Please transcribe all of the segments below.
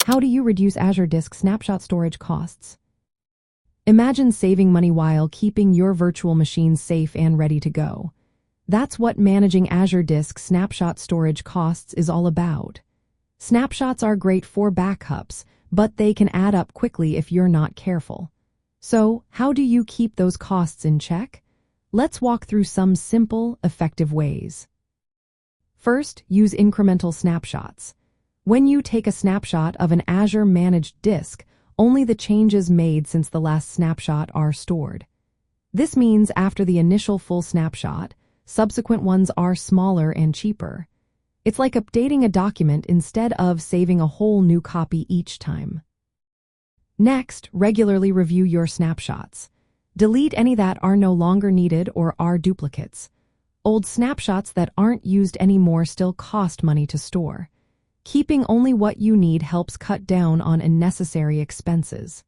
How do you reduce Azure Disk Snapshot storage costs? Imagine saving money while keeping your virtual machines safe and ready to go. That's what managing Azure Disk Snapshot storage costs is all about. Snapshots are great for backups, but they can add up quickly if you're not careful. So, how do you keep those costs in check? Let's walk through some simple, effective ways. First, use incremental snapshots. When you take a snapshot of an Azure-managed disk, only the changes made since the last snapshot are stored. This means after the initial full snapshot, subsequent ones are smaller and cheaper. It's like updating a document instead of saving a whole new copy each time. Next, regularly review your snapshots. Delete any that are no longer needed or are duplicates. Old snapshots that aren't used anymore still cost money to store. Keeping only what you need helps cut down on unnecessary expenses.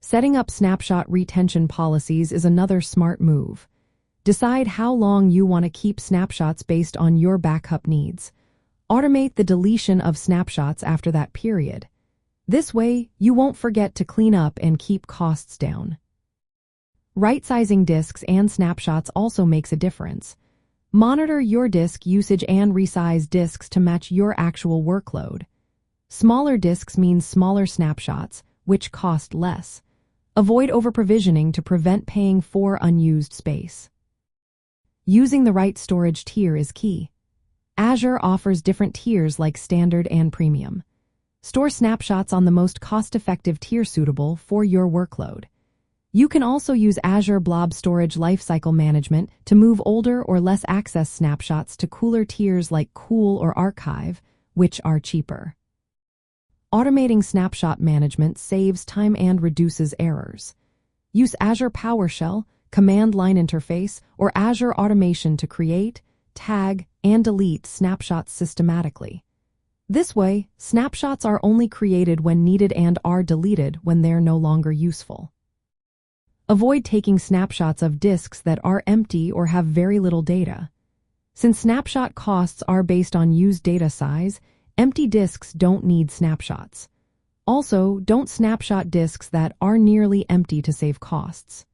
Setting up snapshot retention policies is another smart move. Decide how long you want to keep snapshots based on your backup needs. Automate the deletion of snapshots after that period. This way, you won't forget to clean up and keep costs down. Right-sizing disks and snapshots also makes a difference. Monitor your disk usage and resize disks to match your actual workload. Smaller disks mean smaller snapshots, which cost less. Avoid over-provisioning to prevent paying for unused space. Using the right storage tier is key. Azure offers different tiers like Standard and Premium. Store snapshots on the most cost-effective tier suitable for your workload. You can also use Azure Blob Storage Lifecycle Management to move older or less access snapshots to cooler tiers like Cool or Archive, which are cheaper. Automating snapshot management saves time and reduces errors. Use Azure PowerShell, Command Line Interface, or Azure Automation to create, tag, and delete snapshots systematically. This way, snapshots are only created when needed and are deleted when they're no longer useful. Avoid taking snapshots of disks that are empty or have very little data. Since snapshot costs are based on used data size, empty disks don't need snapshots. Also, don't snapshot disks that are nearly empty to save costs.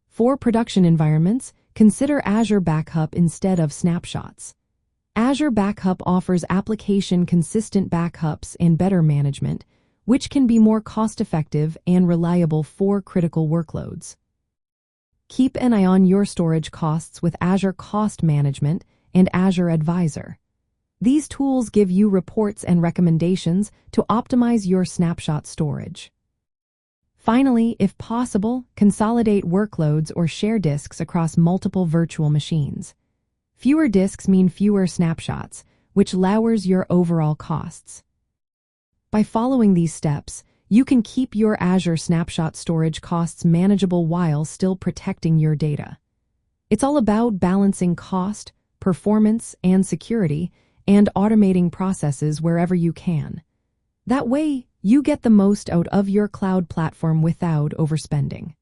For production environments, consider Azure Backup instead of snapshots. Azure Backup offers application-consistent backups and better management, which can be more cost-effective and reliable for critical workloads. Keep an eye on your storage costs with Azure Cost Management and Azure Advisor. These tools give you reports and recommendations to optimize your snapshot storage. Finally, if possible, consolidate workloads or share disks across multiple virtual machines. Fewer disks mean fewer snapshots, which lowers your overall costs. By following these steps, you can keep your Azure Snapshot storage costs manageable while still protecting your data. It's all about balancing cost, performance, and security, and automating processes wherever you can. That way, you get the most out of your cloud platform without overspending.